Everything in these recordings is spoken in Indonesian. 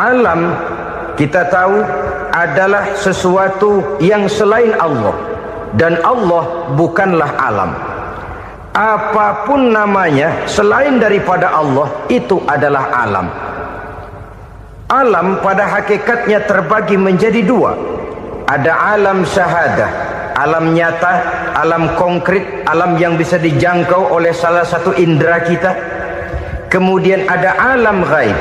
Alam kita tahu adalah sesuatu yang selain Allah, dan Allah bukanlah alam. Apapun namanya selain daripada Allah itu adalah alam. Alam pada hakikatnya terbagi menjadi dua. Ada alam syahadah, alam nyata, alam konkret, alam yang bisa dijangkau oleh salah satu indera kita. Kemudian ada alam ghaib,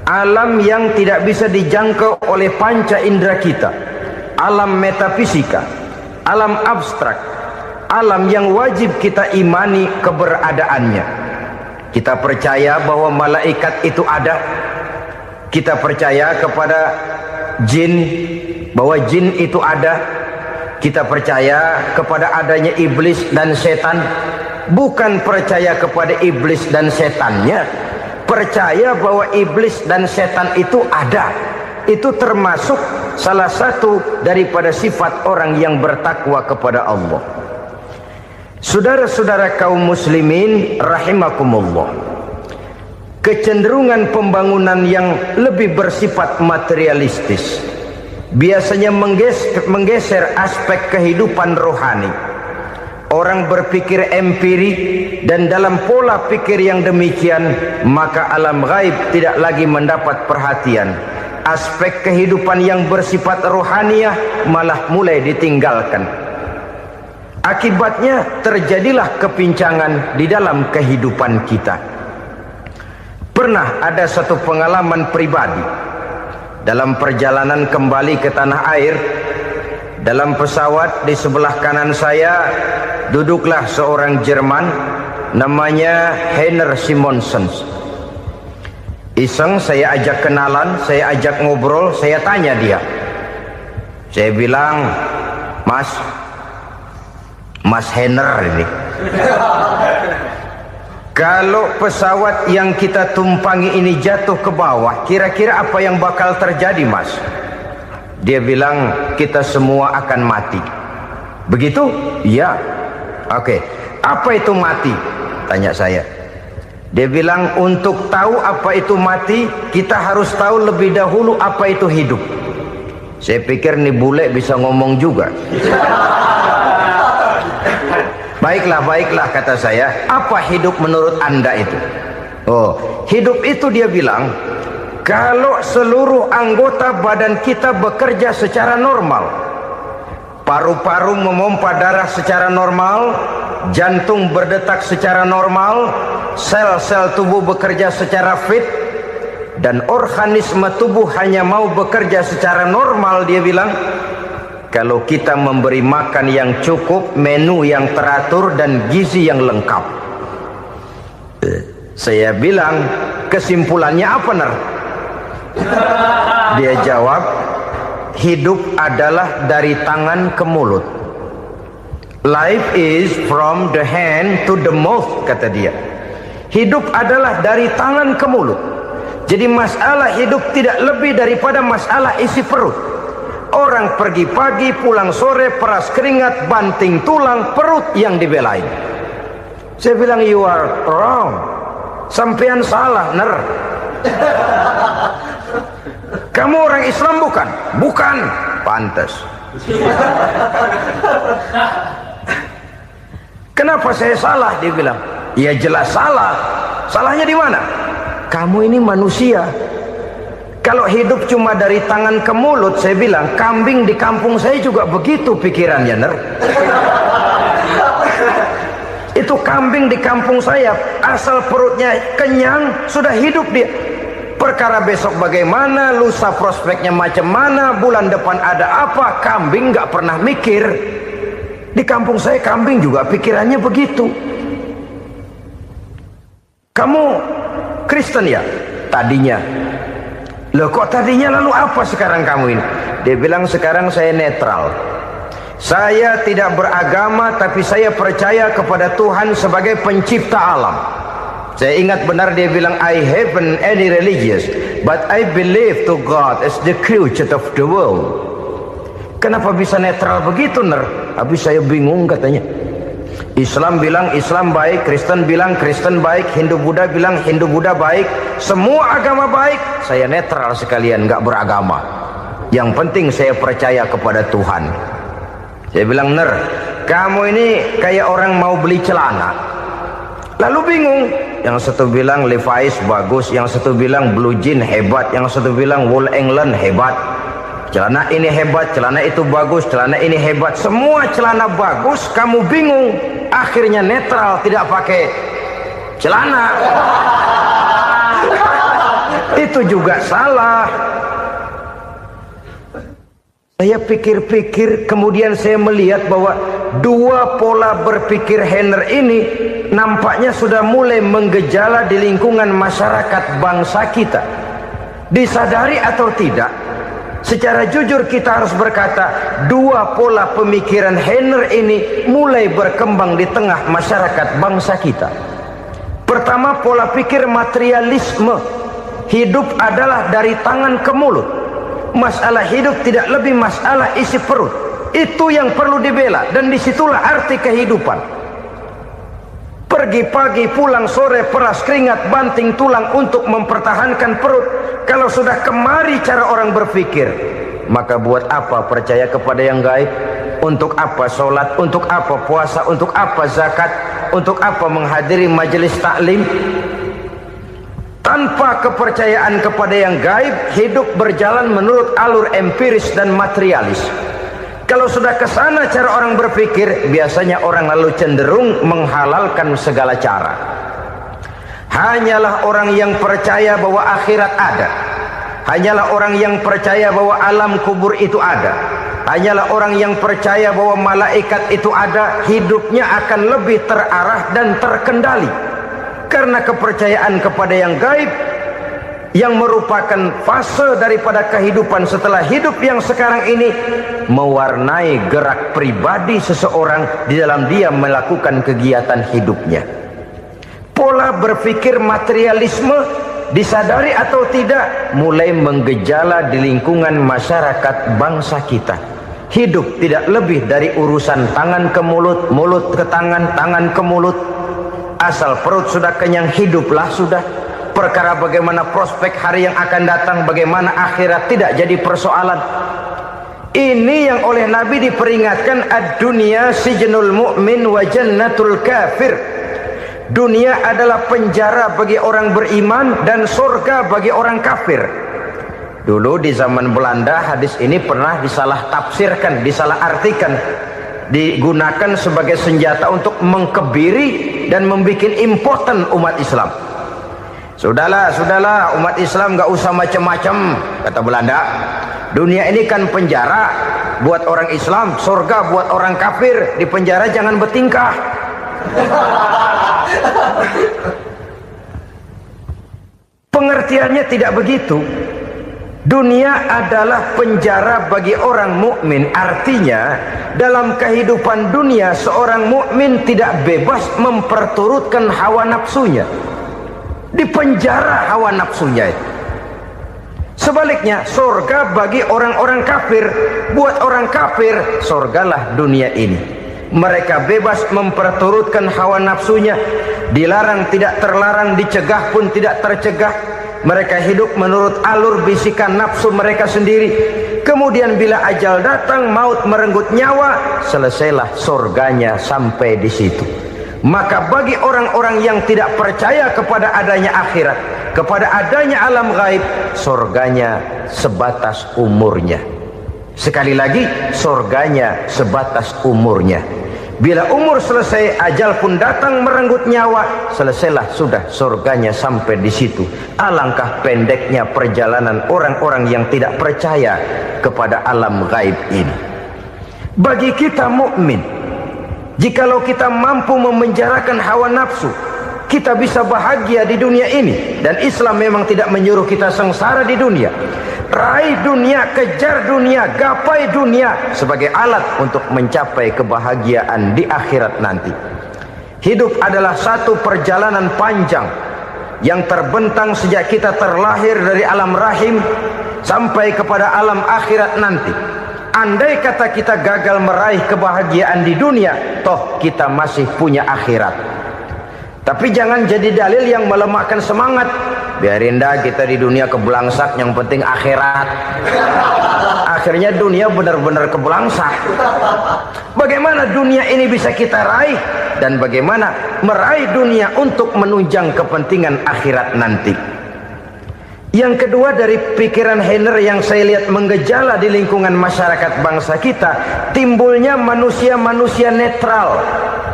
alam yang tidak bisa dijangkau oleh panca indera kita, alam metafisika, alam abstrak, alam yang wajib kita imani keberadaannya. Kita percaya bahwa malaikat itu ada. Kita percaya kepada jin, bahwa jin itu ada. Kita percaya kepada adanya iblis dan setan. Bukan percaya kepada iblis dan setannya, percaya bahwa iblis dan setan itu ada. Itu termasuk salah satu daripada sifat orang yang bertakwa kepada Allah. Saudara-saudara kaum muslimin rahimakumullah, kecenderungan pembangunan yang lebih bersifat materialistis biasanya menggeser aspek kehidupan rohani. Orang berpikir empiri, dan dalam pola pikir yang demikian maka alam gaib tidak lagi mendapat perhatian. Aspek kehidupan yang bersifat rohaniah malah mulai ditinggalkan. Akibatnya terjadilah kepincangan di dalam kehidupan kita. Pernah ada satu pengalaman pribadi dalam perjalanan kembali ke tanah air. Dalam pesawat di sebelah kanan saya duduklah seorang Jerman namanya Heiner Simonsen. Iseng saya ajak kenalan, saya ajak ngobrol, saya tanya dia. Saya bilang, Mas Heiner ini, kalau pesawat yang kita tumpangi ini jatuh ke bawah, kira-kira apa yang bakal terjadi, Mas? Dia bilang, kita semua akan mati. Begitu? Iya. Oke. Apa itu mati? Tanya saya. Dia bilang, untuk tahu apa itu mati, kita harus tahu lebih dahulu apa itu hidup. Saya pikir nih bule bisa ngomong juga. Baiklah kata saya. Apa hidup menurut Anda itu? Oh, hidup itu dia bilang, kalau seluruh anggota badan kita bekerja secara normal, paru-paru memompa darah secara normal, jantung berdetak secara normal, sel-sel tubuh bekerja secara fit, dan organisme tubuh hanya mau bekerja secara normal, dia bilang, kalau kita memberi makan yang cukup, menu yang teratur, dan gizi yang lengkap. Saya bilang, kesimpulannya apa, Ner? Dia jawab, hidup adalah dari tangan ke mulut. Life is from the hand to the mouth, kata dia. Hidup adalah dari tangan ke mulut. Jadi masalah hidup tidak lebih daripada masalah isi perut. Orang pergi pagi, pulang sore, peras keringat, banting tulang, perut yang dibelain. Saya bilang, you are wrong. Sampean salah, Ner. Kamu orang Islam bukan? Bukan. Pantas. Kenapa saya salah? Dia bilang, ya jelas salah. Salahnya di mana? Kamu ini manusia. Kalau hidup cuma dari tangan ke mulut, saya bilang, kambing di kampung saya juga begitu pikirannya, Ner. Itu kambing di kampung saya, asal perutnya kenyang, sudah hidup dia. Perkara besok bagaimana, lusa prospeknya macam mana, bulan depan ada apa, kambing nggak pernah mikir. Di kampung saya kambing juga pikirannya begitu. Kamu Kristen ya? Tadinya. Loh kok tadinya, lalu apa sekarang kamu ini? Dia bilang, sekarang saya netral. Saya tidak beragama, tapi saya percaya kepada Tuhan sebagai pencipta alam. Saya ingat benar dia bilang, I haven't any religious, but I believe to God as the creator of the world. Kenapa bisa netral begitu, Ner? Habis saya bingung katanya. Islam bilang Islam baik, Kristen bilang Kristen baik, Hindu Buddha bilang Hindu Buddha baik, semua agama baik. Saya netral sekalian, nggak beragama. Yang penting saya percaya kepada Tuhan. Saya bilang, Ner, kamu ini kayak orang mau beli celana, lalu bingung. Yang satu bilang Levi's bagus, yang satu bilang Blue Jean hebat, yang satu bilang Wool England hebat. Celana ini hebat, celana itu bagus, celana ini hebat. Semua celana bagus, kamu bingung. Akhirnya netral, tidak pakai celana. Itu juga salah. Saya pikir-pikir, kemudian saya melihat bahwa dua pola berpikir Henner ini nampaknya sudah mulai menggejala di lingkungan masyarakat bangsa kita. Disadari atau tidak, secara jujur kita harus berkata, dua pola pemikiran Henner ini mulai berkembang di tengah masyarakat bangsa kita. Pertama, pola pikir materialisme. Hidup adalah dari tangan ke mulut. Masalah hidup tidak lebih masalah isi perut. Itu yang perlu dibela, dan disitulah arti kehidupan. Pergi pagi, pulang sore, peras keringat, banting tulang untuk mempertahankan perut. Kalau sudah kemari cara orang berpikir, maka buat apa percaya kepada yang gaib? Untuk apa sholat? Untuk apa puasa? Untuk apa zakat? Untuk apa menghadiri majelis taklim? Tanpa kepercayaan kepada yang gaib, hidup berjalan menurut alur empiris dan materialis. Kalau sudah ke sana cara orang berpikir, biasanya orang lalu cenderung menghalalkan segala cara. Hanyalah orang yang percaya bahwa akhirat ada. Hanyalah orang yang percaya bahwa alam kubur itu ada. Hanyalah orang yang percaya bahwa malaikat itu ada, hidupnya akan lebih terarah dan terkendali. Karena kepercayaan kepada yang gaib, yang merupakan fase daripada kehidupan setelah hidup yang sekarang ini, mewarnai gerak pribadi seseorang di dalam dia melakukan kegiatan hidupnya. Pola berpikir materialisme, disadari atau tidak, mulai menggejala di lingkungan masyarakat bangsa kita. Hidup tidak lebih dari urusan tangan ke mulut, mulut ke tangan, tangan ke mulut. Asal perut sudah kenyang, hiduplah sudah. Perkara bagaimana prospek hari yang akan datang, bagaimana akhirat, tidak jadi persoalan. Ini yang oleh Nabi diperingatkan, ad-dunya sijnul mu'min wa jannatul kafir. Dunia adalah penjara bagi orang beriman dan surga bagi orang kafir. Dulu di zaman Belanda hadis ini pernah disalah tafsirkan, disalah artikan, digunakan sebagai senjata untuk mengkebiri dan membuat impoten umat Islam. Sudahlah umat Islam gak usah macam-macam, kata Belanda. Dunia ini kan penjara buat orang Islam, surga buat orang kafir. Di penjara jangan bertingkah. Pengertiannya tidak begitu. Dunia adalah penjara bagi orang mukmin. Artinya dalam kehidupan dunia seorang mukmin tidak bebas memperturutkan hawa nafsunya. Di penjara hawa nafsunya itu. Sebaliknya, surga bagi orang-orang kafir. Buat orang kafir, surgalah dunia ini. Mereka bebas memperturutkan hawa nafsunya. Dilarang tidak terlarang, dicegah pun tidak tercegah. Mereka hidup menurut alur bisikan nafsu mereka sendiri. Kemudian bila ajal datang, maut merenggut nyawa, selesailah surganya sampai di situ. Maka bagi orang-orang yang tidak percaya kepada adanya akhirat, kepada adanya alam gaib, surganya sebatas umurnya. Sekali lagi, surganya sebatas umurnya. Bila umur selesai, ajal pun datang merenggut nyawa, selesailah sudah surganya sampai di situ. Alangkah pendeknya perjalanan orang-orang yang tidak percaya kepada alam gaib ini. Bagi kita mukmin, jikalau kita mampu memenjarakan hawa nafsu, kita bisa bahagia di dunia ini. Dan Islam memang tidak menyuruh kita sengsara di dunia. Raih dunia, kejar dunia, gapai dunia sebagai alat untuk mencapai kebahagiaan di akhirat nanti. Hidup adalah satu perjalanan panjang yang terbentang sejak kita terlahir dari alam rahim sampai kepada alam akhirat nanti. Andai kata kita gagal meraih kebahagiaan di dunia, toh kita masih punya akhirat. Tapi jangan jadi dalil yang melemahkan semangat. Biarin dah kita di dunia kebelangsak, yang penting akhirat. Akhirnya dunia benar-benar kebelangsak. Bagaimana dunia ini bisa kita raih, dan bagaimana meraih dunia untuk menunjang kepentingan akhirat nanti. Yang kedua, dari pikiran Heiner yang saya lihat menggejala di lingkungan masyarakat bangsa kita, timbulnya manusia-manusia netral.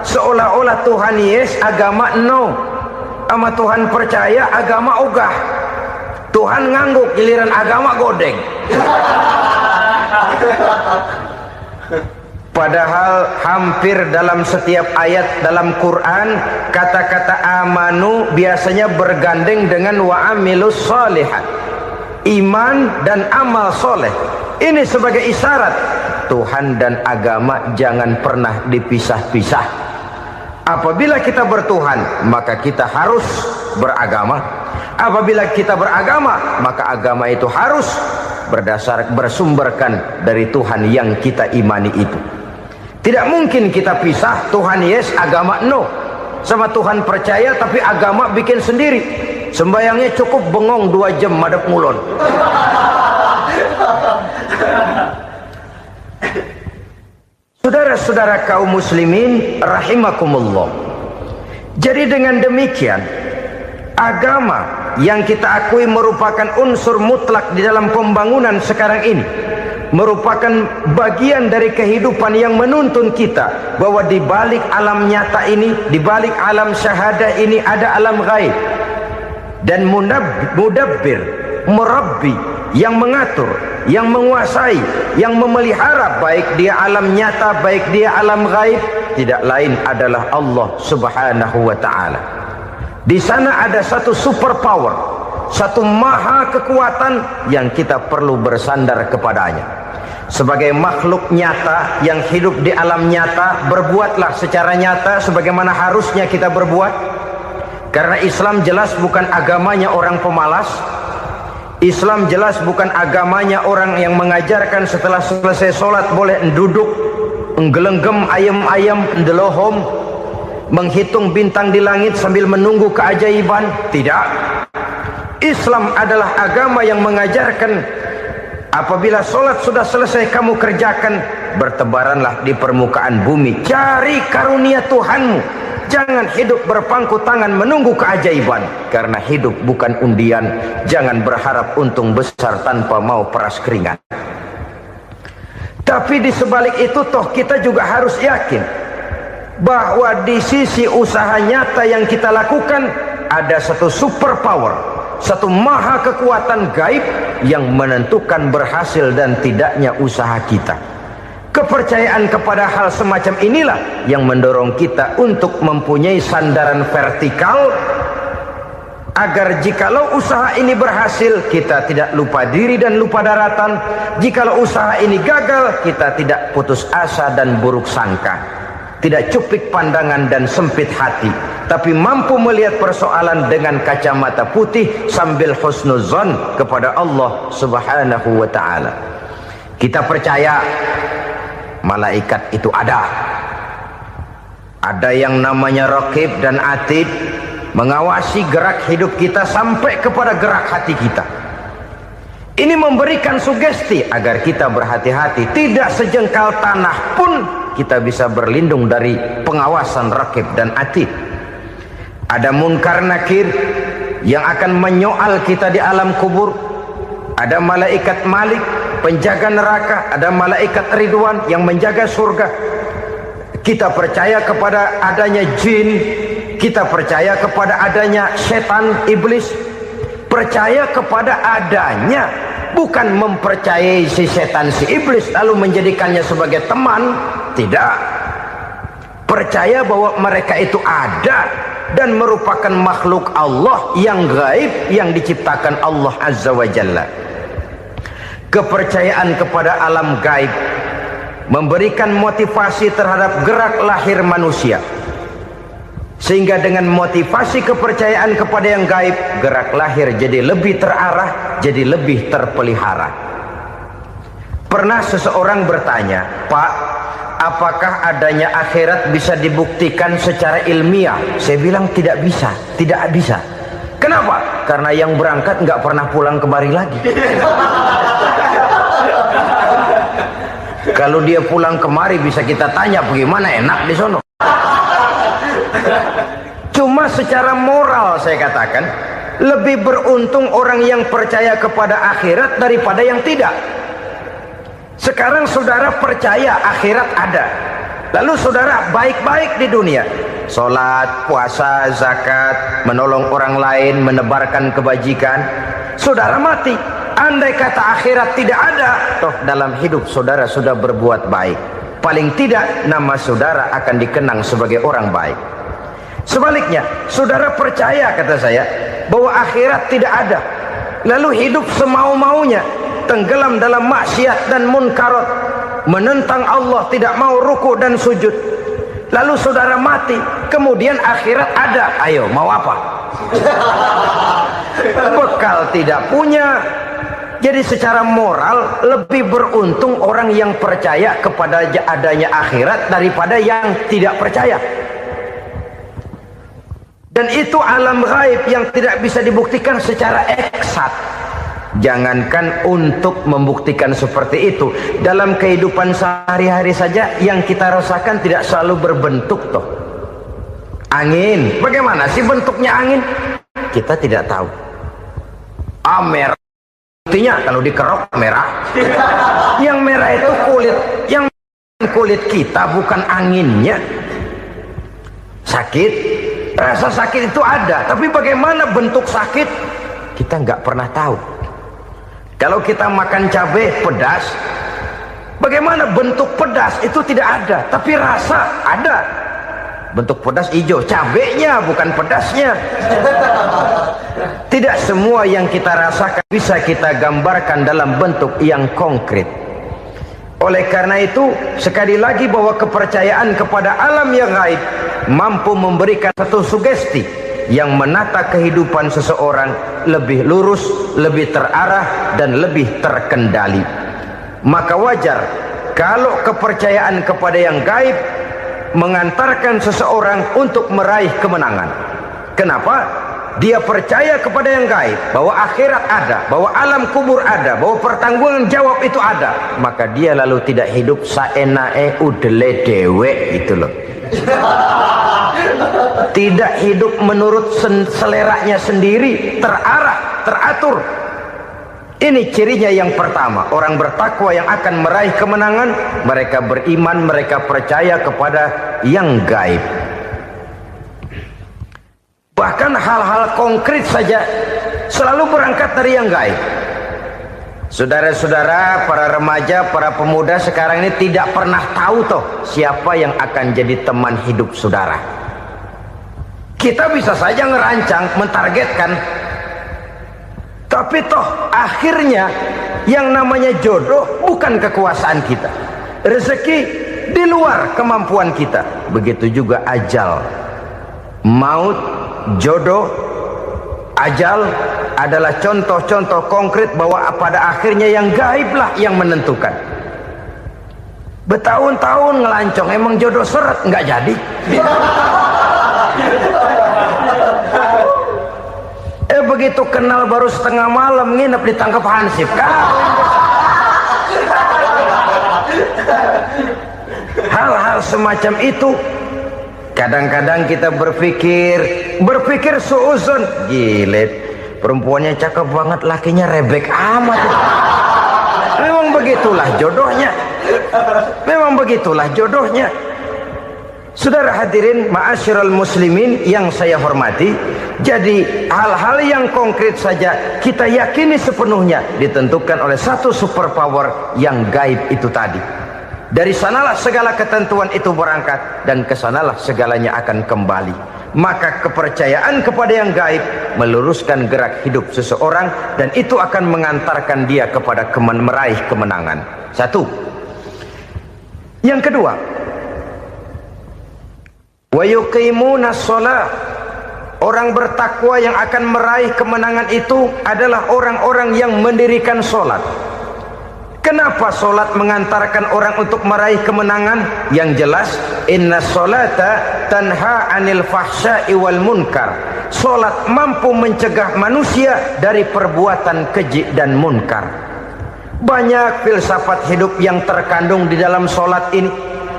Seolah-olah Tuhan yes, agama no. Sama Tuhan percaya, agama ogah. Tuhan ngangguk, giliran agama godeng. Padahal hampir dalam setiap ayat dalam Quran, kata-kata amanu biasanya bergandeng dengan wa amilus sholihat, iman dan amal soleh. Ini sebagai isyarat Tuhan dan agama jangan pernah dipisah-pisah. Apabila kita bertuhan, maka kita harus beragama. Apabila kita beragama, maka agama itu harus bersumberkan dari Tuhan yang kita imani itu. Tidak mungkin kita pisah, Tuhan yes, agama no. Sama Tuhan percaya tapi agama bikin sendiri. Sembayangnya cukup bengong 2 jam madep ngulon. Saudara-saudara kaum muslimin rahimakumullah. Jadi dengan demikian, agama yang kita akui merupakan unsur mutlak di dalam pembangunan sekarang ini, merupakan bagian dari kehidupan yang menuntun kita bahwa di balik alam nyata ini, di balik alam syahadah ini ada alam gaib. Dan mudabbir, murabbi, yang mengatur, yang menguasai, yang memelihara baik dia alam nyata, baik dia alam gaib, tidak lain adalah Allah Subhanahu wa taala. Di sana ada satu super power, satu maha kekuatan yang kita perlu bersandar kepadanya. Sebagai makhluk nyata yang hidup di alam nyata, berbuatlah secara nyata sebagaimana harusnya kita berbuat. Karena Islam jelas bukan agamanya orang pemalas. Islam jelas bukan agamanya orang yang mengajarkan setelah selesai sholat boleh duduk, nggelenggem ayam-ayam, ndelohom, menghitung bintang di langit sambil menunggu keajaiban. Tidak. Islam adalah agama yang mengajarkan apabila sholat sudah selesai kamu kerjakan, bertebaranlah di permukaan bumi, cari karunia Tuhanmu. Jangan hidup berpangku tangan menunggu keajaiban, karena hidup bukan undian. Jangan berharap untung besar tanpa mau peras keringat. Tapi di sebalik itu toh kita juga harus yakin bahwa di sisi usaha nyata yang kita lakukan ada satu super power, satu maha kekuatan gaib yang menentukan berhasil dan tidaknya usaha kita. Kepercayaan kepada hal semacam inilah yang mendorong kita untuk mempunyai sandaran vertikal, agar jikalau usaha ini berhasil, kita tidak lupa diri dan lupa daratan. Jikalau usaha ini gagal, kita tidak putus asa dan buruk sangka, tidak cupik pandangan dan sempit hati, tapi mampu melihat persoalan dengan kacamata putih sambil husnuzon kepada Allah Subhanahu wa ta'ala. Kita percaya malaikat itu ada yang namanya raqib dan atid, mengawasi gerak hidup kita sampai kepada gerak hati kita. Ini memberikan sugesti agar kita berhati-hati, tidak sejengkal tanah pun kita bisa berlindung dari pengawasan raqib dan atid. Ada munkar nakir yang akan menyoal kita di alam kubur. Ada malaikat Malik, penjaga neraka. Ada malaikat Ridwan yang menjaga surga. Kita percaya kepada adanya jin, kita percaya kepada adanya setan, iblis. Percaya kepada adanya, bukan mempercayai si setan, si iblis lalu menjadikannya sebagai teman. Tidak. Percaya bahwa mereka itu ada dan merupakan makhluk Allah yang gaib, yang diciptakan Allah Azza wa Jalla. Kepercayaan kepada alam gaib memberikan motivasi terhadap gerak lahir manusia, sehingga dengan motivasi kepercayaan kepada yang gaib, gerak lahir jadi lebih terarah, jadi lebih terpelihara. Pernah seseorang bertanya, Pak, apakah adanya akhirat bisa dibuktikan secara ilmiah? Saya bilang tidak bisa, tidak bisa. Kenapa? Karena yang berangkat nggak pernah pulang kemari lagi. Kalau dia pulang kemari bisa kita tanya bagaimana enak di sono. Cuma secara moral saya katakan, lebih beruntung orang yang percaya kepada akhirat daripada yang tidak. Sekarang saudara percaya akhirat ada, lalu saudara baik-baik di dunia, sholat, puasa, zakat, menolong orang lain, menebarkan kebajikan. Saudara mati, andai kata akhirat tidak ada, toh dalam hidup saudara sudah berbuat baik, paling tidak nama saudara akan dikenang sebagai orang baik. Sebaliknya, saudara percaya, kata saya, bahwa akhirat tidak ada, lalu hidup semau-maunya, tenggelam dalam maksiat dan munkarat, menentang Allah, tidak mau ruku dan sujud, lalu saudara mati, kemudian akhirat ada, ayo mau apa? Bekal tidak punya. Jadi secara moral lebih beruntung orang yang percaya kepada adanya akhirat daripada yang tidak percaya. Dan itu alam gaib yang tidak bisa dibuktikan secara eksat. Jangankan untuk membuktikan seperti itu, dalam kehidupan sehari-hari saja yang kita rasakan tidak selalu berbentuk toh. Angin, bagaimana sih bentuknya angin? Kita tidak tahu. Merah, buktinya kalau dikerok merah. Yang merah itu kulit, yang kulit kita bukan anginnya. Sakit, rasa sakit itu ada, tapi bagaimana bentuk sakit kita nggak pernah tahu. Kalau kita makan cabai pedas, bagaimana bentuk pedas itu tidak ada, tapi rasa ada. Bentuk pedas hijau, cabainya bukan pedasnya. Tidak semua yang kita rasakan bisa kita gambarkan dalam bentuk yang konkret. Oleh karena itu, sekali lagi bahwa kepercayaan kepada alam yang gaib mampu memberikan satu sugesti yang menata kehidupan seseorang lebih lurus, lebih terarah, dan lebih terkendali. Maka wajar kalau kepercayaan kepada yang gaib mengantarkan seseorang untuk meraih kemenangan. Kenapa? Dia percaya kepada yang gaib, bahwa akhirat ada, bahwa alam kubur ada, bahwa pertanggungan jawab itu ada. Maka dia lalu tidak hidup saenae udele dewe, itu loh. Tidak hidup menurut seleranya sendiri, terarah, teratur. Ini cirinya yang pertama. Orang bertakwa yang akan meraih kemenangan, mereka beriman, mereka percaya kepada yang gaib. Bahkan hal-hal konkret saja selalu berangkat dari yang gaib. Saudara-saudara, para remaja, para pemuda sekarang ini tidak pernah tahu toh siapa yang akan jadi teman hidup saudara. Kita bisa saja ngerancang, mentargetkan, tapi toh akhirnya yang namanya jodoh bukan kekuasaan kita. Rezeki di luar kemampuan kita. Begitu juga ajal, maut, jodoh, ajal adalah contoh-contoh konkret bahwa pada akhirnya yang gaiblah yang menentukan. Bertahun-tahun ngelancong, emang jodoh seret, nggak jadi. Begitu kenal baru setengah malam nginep ditangkap hansip kan. Hal-hal semacam itu kadang-kadang kita berpikir suuzon, gile, perempuannya cakep banget, lakinya rebek amat. Memang begitulah jodohnya. Memang begitulah jodohnya. Saudara hadirin ma'asyiral muslimin yang saya hormati, jadi hal-hal yang konkret saja kita yakini sepenuhnya ditentukan oleh satu superpower yang gaib itu tadi. Dari sanalah segala ketentuan itu berangkat dan kesanalah segalanya akan kembali. Maka kepercayaan kepada yang gaib meluruskan gerak hidup seseorang dan itu akan mengantarkan dia kepada meraih kemenangan. Satu. Yang kedua, wa yuqimuna shalah. Orang bertakwa yang akan meraih kemenangan itu adalah orang-orang yang mendirikan sholat. Kenapa solat mengantarkan orang untuk meraih kemenangan? Yang jelas, inna solata tanha anil fahsya'i wal munkar. Solat mampu mencegah manusia dari perbuatan keji dan munkar. Banyak filsafat hidup yang terkandung di dalam solat ini.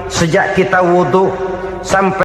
Sejak kita wudhu sampai